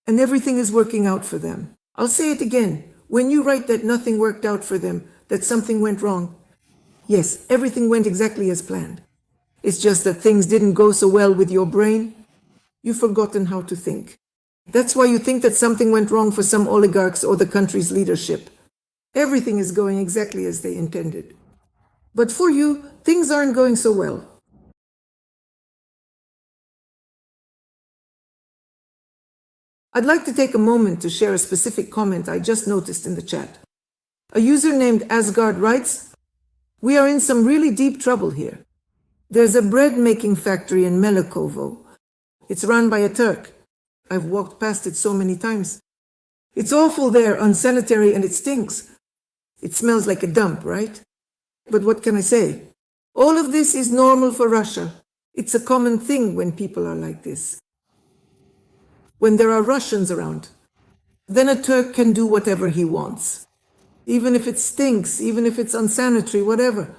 and everything is working out for them. I'll say it again. When you write that nothing worked out for them, that something went wrong, yes, everything went exactly as planned. It's just that things didn't go so well with your brain. You've forgotten how to think. That's why you think that something went wrong for some oligarchs or the country's leadership. Everything is going exactly as they intended. But for you, things aren't going so well. I'd like to take a moment to share a specific comment I just noticed in the chat. A user named Asgard writes, "We are in some really deep trouble here. There's a bread-making factory in Melekovo. It's run by a Turk. I've walked past it so many times. It's awful there, unsanitary, and it stinks. It smells like a dump, right? But what can I say? All of this is normal for Russia. It's a common thing when people are like this. When there are Russians around, then a Turk can do whatever he wants. Even if it stinks, even if it's unsanitary, whatever.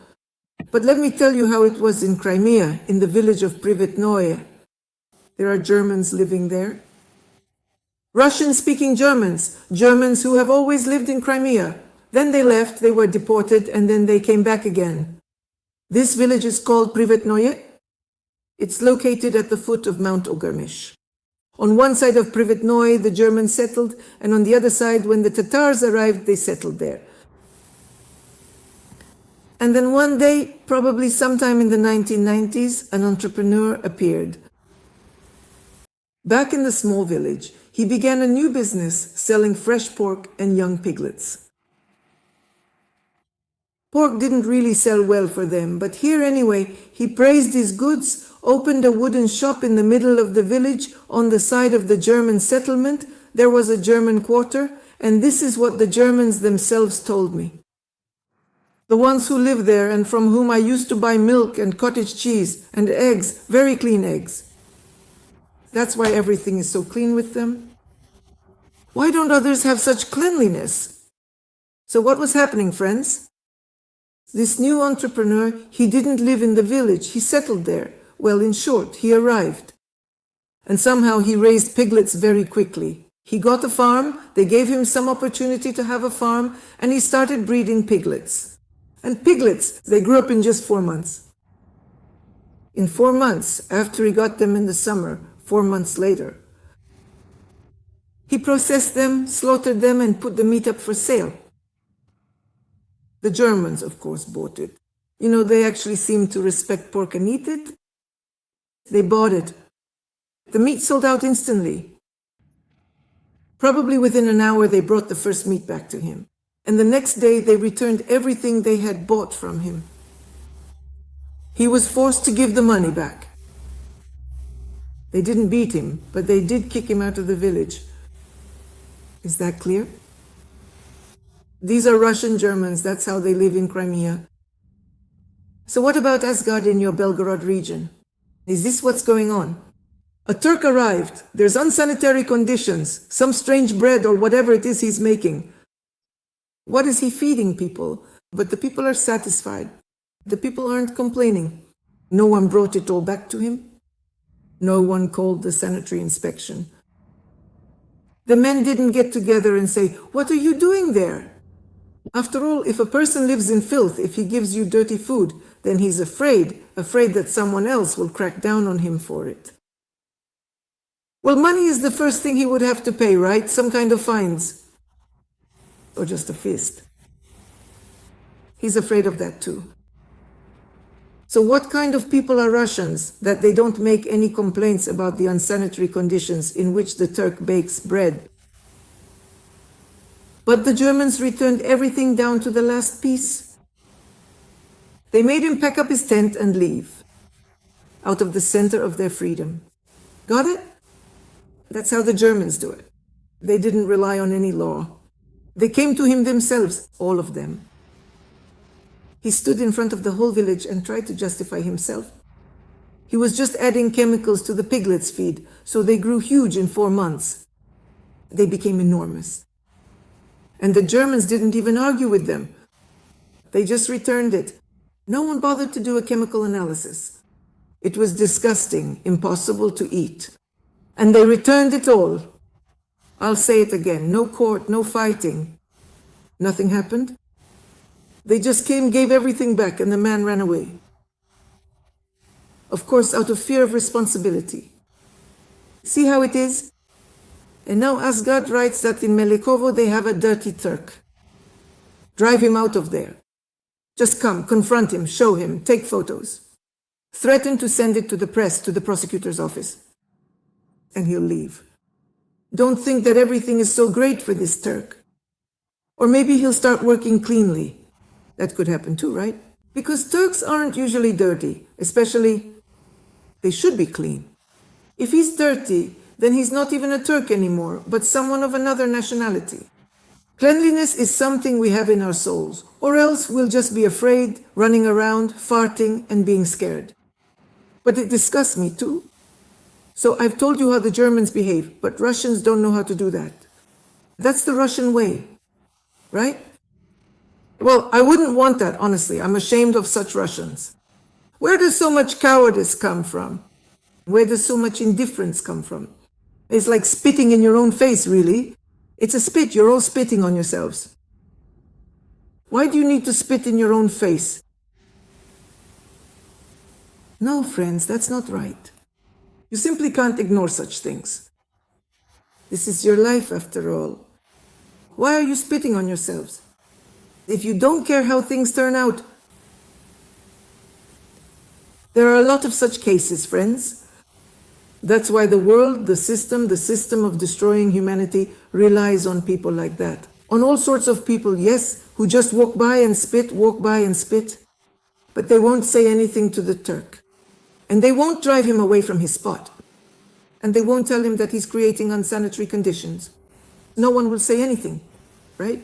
But let me tell you how it was in Crimea, in the village of Privetnoye. There are Germans living there. Russian-speaking Germans, Germans who have always lived in Crimea. Then they left, they were deported, and then they came back again. This village is called Privetnoye. It's located at the foot of Mount Ogarmish. On one side of Privetnoye, the Germans settled, and on the other side, when the Tatars arrived, they settled there. And then one day, probably sometime in the 1990s, an entrepreneur appeared. Back in the small village, he began a new business selling fresh pork and young piglets. Pork didn't really sell well for them, but here anyway, he praised his goods, opened a wooden shop in the middle of the village on the side of the German settlement. There was a German quarter, and this is what the Germans themselves told me. The ones who live there and from whom I used to buy milk and cottage cheese and eggs, very clean eggs. That's why everything is so clean with them. Why don't others have such cleanliness? So what was happening, friends? This new entrepreneur, he didn't live in the village, he settled there. Well, in short, he arrived. And somehow he raised piglets very quickly. He got a farm, they gave him some opportunity to have a farm, and he started breeding piglets. And piglets, they grew up in just 4 months. In 4 months, after he got them in the summer, 4 months later, he processed them, slaughtered them, and put the meat up for sale. The Germans, of course, bought it. You know, they actually seem to respect pork and eat it. They bought it. The meat sold out instantly. Probably within an hour, they brought the first meat back to him. And the next day, they returned everything they had bought from him. He was forced to give the money back. They didn't beat him, but they did kick him out of the village. Is that clear? These are Russian Germans. That's how they live in Crimea. So what about Asgard in your Belgorod region? Is this what's going on? A Turk arrived. There's unsanitary conditions, some strange bread or whatever it is he's making. What is he feeding people? But the people are satisfied. The people aren't complaining. No one brought it all back to him. No one called the sanitary inspection. The men didn't get together and say, "What are you doing there?" After all, if a person lives in filth, if he gives you dirty food, then he's afraid that someone else will crack down on him for it. Well, money is the first thing he would have to pay, right? Some kind of fines. Or just a fist. He's afraid of that too. So what kind of people are Russians that they don't make any complaints about the unsanitary conditions in which the Turk bakes bread? But the Germans returned everything down to the last piece. They made him pack up his tent and leave, out of the center of their freedom. Got it? That's how the Germans do it. They didn't rely on any law. They came to him themselves, all of them. He stood in front of the whole village and tried to justify himself. He was just adding chemicals to the piglets' feed, so they grew huge in 4 months. They became enormous. And the Germans didn't even argue with them. They just returned it. No one bothered to do a chemical analysis. It was disgusting, impossible to eat. And they returned it all. I'll say it again. No court, no fighting. Nothing happened. They just came, gave everything back, and the man ran away. Of course, out of fear of responsibility. See how it is? And now Asgard writes that in Melikovo they have a dirty Turk. Drive him out of there. Just come, confront him, show him, take photos. Threaten to send it to the press, to the prosecutor's office. And he'll leave. Don't think that everything is so great for this Turk. Or maybe he'll start working cleanly. That could happen too, right? Because Turks aren't usually dirty, especially they should be clean. If he's dirty, then he's not even a Turk anymore, but someone of another nationality. Cleanliness is something we have in our souls, or else we'll just be afraid, running around, farting, and being scared. But it disgusts me too. So I've told you how the Germans behave, but Russians don't know how to do that. That's the Russian way, right? Well, I wouldn't want that, honestly. I'm ashamed of such Russians. Where does so much cowardice come from? Where does so much indifference come from? It's like spitting in your own face, really. It's a spit. You're all spitting on yourselves. Why do you need to spit in your own face? No, friends, that's not right. You simply can't ignore such things. This is your life, after all. Why are you spitting on yourselves? If you don't care how things turn out, there are a lot of such cases, friends. That's why the world, the system of destroying humanity relies on people like that. On all sorts of people, yes, who just walk by and spit, but they won't say anything to the Turk. And they won't drive him away from his spot. And they won't tell him that he's creating unsanitary conditions. No one will say anything, right?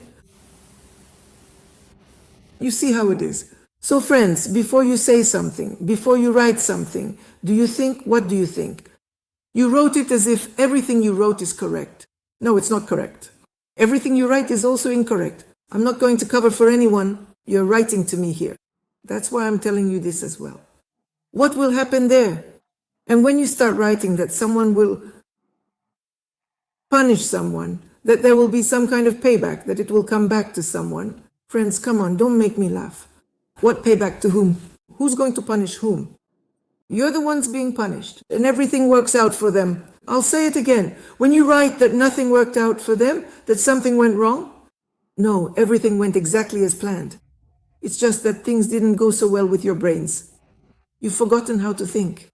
You see how it is. So friends, before you say something, before you write something, what do you think? You wrote it as if everything you wrote is correct. No, it's not correct. Everything you write is also incorrect. I'm not going to cover for anyone. You're writing to me here. That's why I'm telling you this as well. What will happen there? And when you start writing that someone will punish someone, that there will be some kind of payback, that it will come back to someone. Friends, come on, don't make me laugh. What payback to whom? Who's going to punish whom? You're the ones being punished, and everything works out for them. I'll say it again. When you write that nothing worked out for them, that something went wrong, no, everything went exactly as planned. It's just that things didn't go so well with your brains. You've forgotten how to think.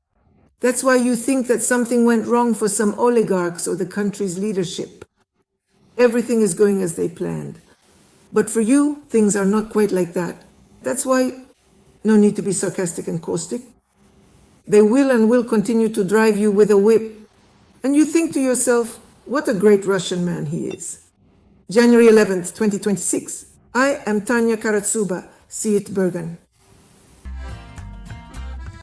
That's why you think that something went wrong for some oligarchs or the country's leadership. Everything is going as they planned. But for you, things are not quite like that. That's why no need to be sarcastic and caustic. They will and will continue to drive you with a whip. And you think to yourself, what a great Russian man he is. January 11th, 2026. I am Tanya Karatsuba. See it, Bergen.